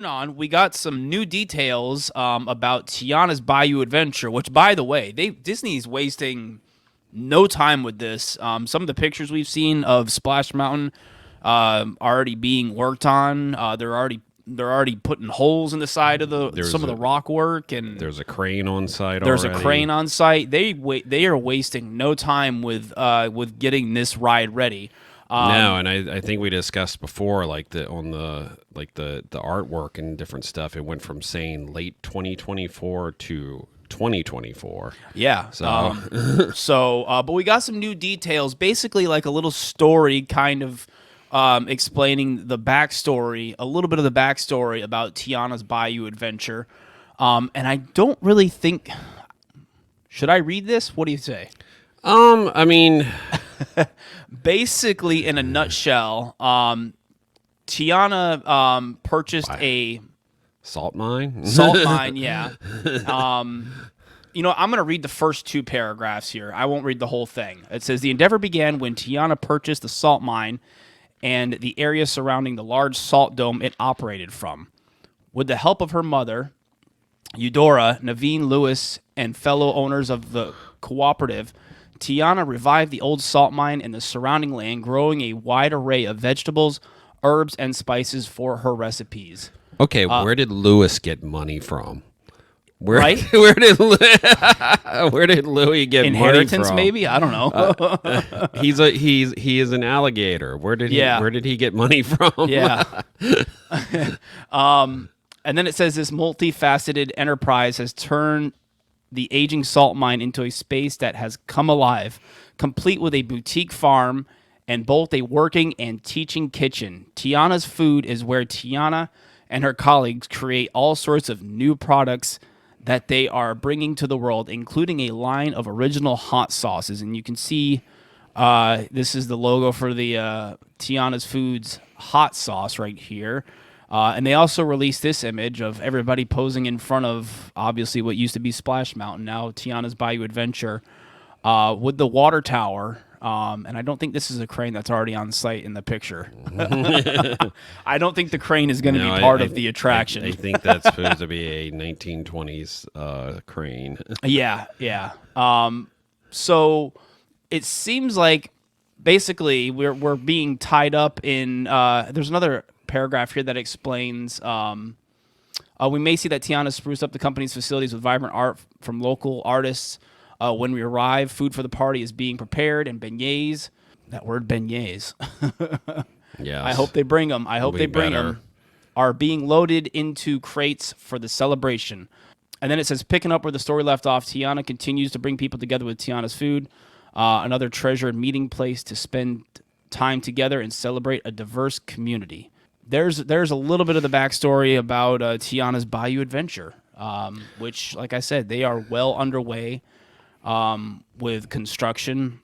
on, we got some new details about Tiana's Bayou adventure, which, by the way, Disney's wasting no time with this. Some of the pictures we've seen of Splash Mountain already being worked on. They're already putting holes in the side of some of the rock work, and there's a crane on site. there's already. a crane on site. They are wasting no time with getting this ride ready. No, and I think we discussed before, like the artwork and different stuff. It went from saying late 2024 to 2024. Yeah. So, But we got some new details, basically like a little story, kind of explaining the backstory, a little bit of the backstory about Tiana's Bayou adventure. And I don't really think. Should I read this? What do you say? I mean, Basically, in a nutshell, Tiana purchased a salt mine. salt mine. Yeah. I'm going to read the first two paragraphs here. I won't read the whole thing. It says, the endeavor began when Tiana purchased the salt mine and the area surrounding the large salt dome it operated from. With the help of her mother, Eudora, Naveen Lewis, and fellow owners of the cooperative, Tiana revived the old salt mine and the surrounding land, growing a wide array of vegetables, herbs, and spices for her recipes. Okay, where did Lewis get money from? Right? Where did Louis get Inheritance, money from? maybe? I don't know. He is an alligator. Where did he get money from? Yeah. And then it says this multifaceted enterprise has turned the aging salt mine into a space that has come alive, complete with a boutique farm and both a working and teaching kitchen. Tiana's Food is where Tiana and her colleagues create all sorts of new products that they are bringing to the world, including a line of original hot sauces. And you can see this is the logo for the Tiana's Foods hot sauce right here. And they also released this image of everybody posing in front of, obviously, what used to be Splash Mountain, now Tiana's Bayou Adventure, with the water tower. And I don't think this is a crane that's already on site in the picture. I don't think the crane is going to be part of the attraction. I think that's supposed to be a 1920s crane. Yeah. So it seems like basically we're being tied up in. There's another paragraph here that explains. We may see that Tiana spruced up the company's facilities with vibrant art from local artists. When we arrive, food for the party is being prepared, and beignets. That word beignets. Yeah. I hope they bring them. Are being loaded into crates for the celebration. And then it says, picking up where the story left off, Tiana continues to bring people together with Tiana's Food, another treasured meeting place to spend time together and celebrate a diverse community. There's a little bit of the backstory about Tiana's Bayou Adventure, which, like I said, they are well underway with construction,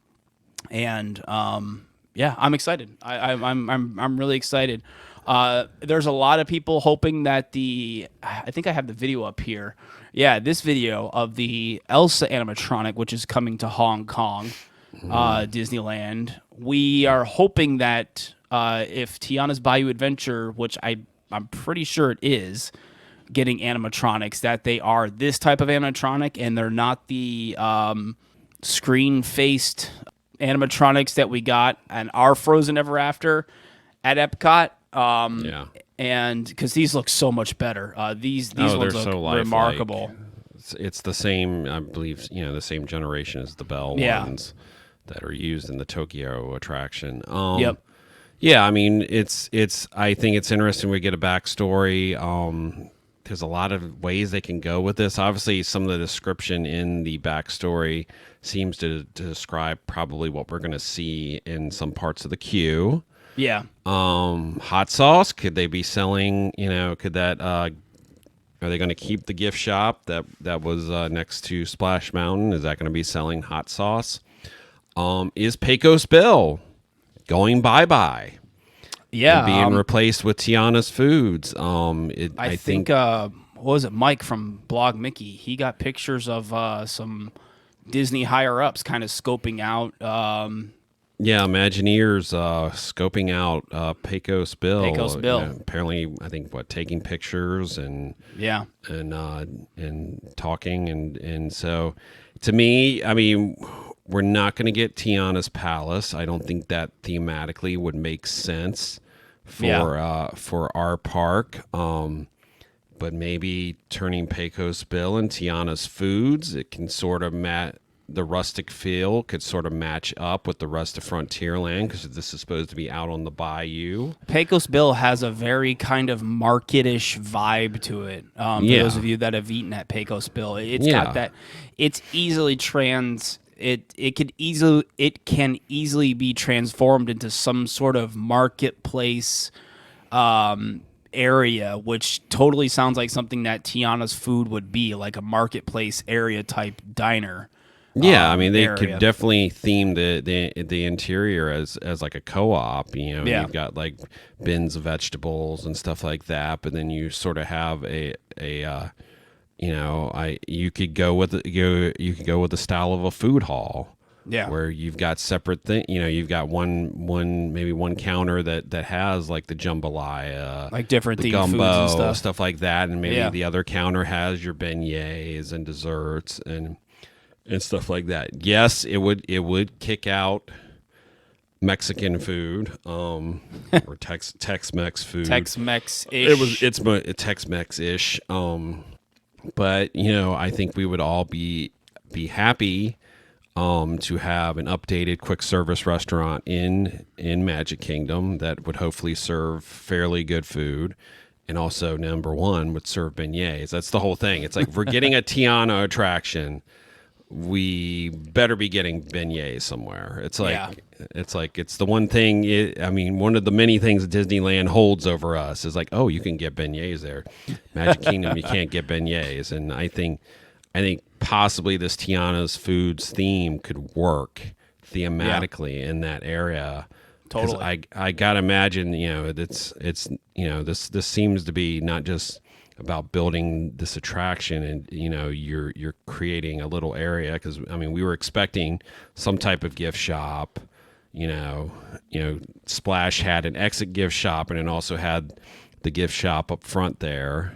and I'm excited. I'm really excited. There's a lot of people hoping that I think I have the video up here. Yeah, this video of the Elsa animatronic, which is coming to Hong Kong, Disneyland. We are hoping that if Tiana's Bayou Adventure, which I'm pretty sure it is, getting animatronics, that they are this type of animatronic and they're not the screen-faced animatronics that we got and our Frozen Ever After at Epcot. And because these look so much better. These ones look so remarkable. It's the same, I believe, the same generation as the Belle ones that are used in the Tokyo attraction. Yep. Yeah, I mean, I think it's interesting we get a backstory. There's a lot of ways they can go with this. Obviously, some of the description in the backstory seems to describe probably what we're going to see in some parts of the queue. Yeah. Hot sauce, could they be selling, could that, are they going to keep the gift shop that was next to Splash Mountain? Is that going to be selling hot sauce? Is Pecos Bill going bye-bye? Yeah, being replaced with Tiana's Foods. I think what was it, Mike from Blog Mickey? He got pictures of some Disney higher ups kind of scoping out Yeah, Imagineers scoping out Pecos Bill. Pecos Bill. Apparently, I think taking pictures and Yeah. and talking and so to me, I mean, we're not going to get Tiana's Palace. I don't think that thematically would make sense for our park. But maybe turning Pecos Bill and Tiana's Foods, it can sort of the rustic feel could sort of match up with the rest of Frontierland because this is supposed to be out on the bayou. Pecos Bill has a very kind of marketish vibe to it. For those of you that have eaten at Pecos Bill, it's got that. It's easily It can easily be transformed into some sort of marketplace area, which totally sounds like something that Tiana's Food would be, like a marketplace area type diner. Yeah, I mean, they area. could definitely theme the interior as like a co-op. You've got like bins of vegetables and stuff like that, but then you sort of have you could go with the style of a food hall. Yeah, where you've got separate you've got one counter that has like the jambalaya, like different the gumbo foods and stuff like that, and maybe the other counter has your beignets and desserts and stuff like that. Yes, it would kick out Mexican food, or Tex-Mex food. Tex-Mex-ish. It's Tex-Mex-ish. But I think we would all be happy to have an updated quick service restaurant in Magic Kingdom that would hopefully serve fairly good food. And also, number one, would serve beignets. That's the whole thing. It's like, if we're getting a Tiana attraction, we better be getting beignets somewhere. It's the one thing. One of the many things that Disneyland holds over us is like, oh, you can get beignets there. Magic Kingdom, you can't get beignets. And I think possibly this Tiana's Foods theme could work thematically in that area. Totally. I gotta imagine, this seems to be not just about building this attraction and you're creating a little area, because we were expecting some type of gift shop. Splash had an exit gift shop and it also had the gift shop up front there.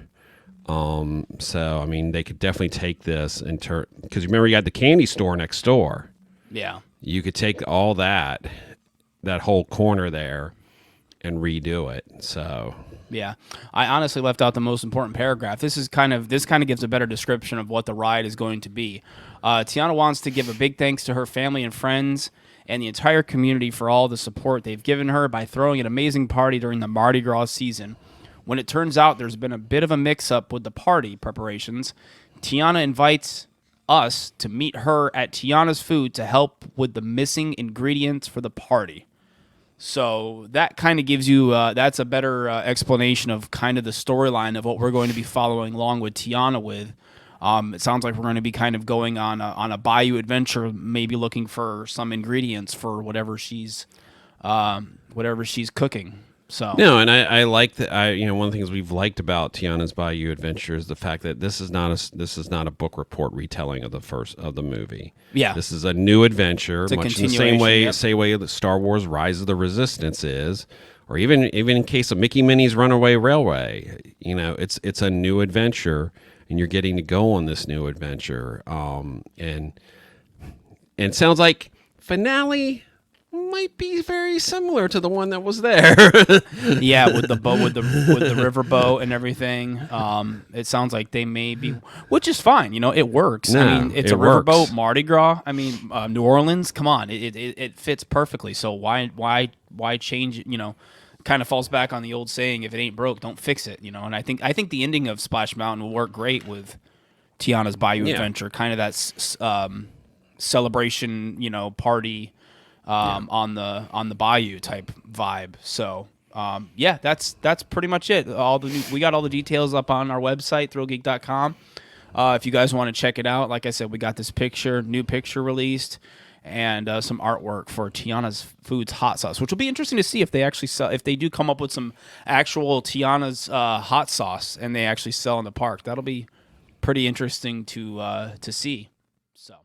So they could definitely take this and turn, because remember you had the candy store next door. Yeah, you could take all that whole corner there and redo it. So yeah, I honestly left out the most important paragraph. This kind of gives a better description of what the ride is going to be. Tiana wants to give a big thanks to her family and friends and the entire community for all the support they've given her by throwing an amazing party during the Mardi Gras season. When it turns out there's been a bit of a mix-up with the party preparations, Tiana invites us to meet her at Tiana's Food to help with the missing ingredients for the party. So that kind of gives you that's a better explanation of kind of the storyline of what we're going to be following along with Tiana with. It sounds like we're going to be kind of going on a Bayou adventure, maybe looking for some ingredients for whatever she's cooking. So no, and I like that. One of the things we've liked about Tiana's Bayou Adventure is the fact that this is not a book report retelling of the movie. Yeah, this is a new adventure, much in the same way that Star Wars: Rise of the Resistance is, or even in case of Mickey Minnie's Runaway Railway. It's a new adventure, and you're getting to go on this new adventure. And it sounds like finale might be very similar to the one that was there. Yeah, with the boat, with the river boat and everything. It sounds like they may be, which is fine. It works. No, it's a riverboat, Mardi Gras. New Orleans. Come on, it fits perfectly. So why change it? Kind of falls back on the old saying: if it ain't broke, don't fix it. And I think the ending of Splash Mountain will work great with Tiana's Bayou Adventure. Kind of that celebration, party. On the Bayou type vibe. So that's pretty much it. We got all the details up on our website, ThrillGeek.com. If you guys want to check it out, like I said, we got this new picture released, and some artwork for Tiana's Foods hot sauce, which will be interesting to see if they actually sell. If they do come up with some actual Tiana's hot sauce and they actually sell in the park, that'll be pretty interesting to see. So.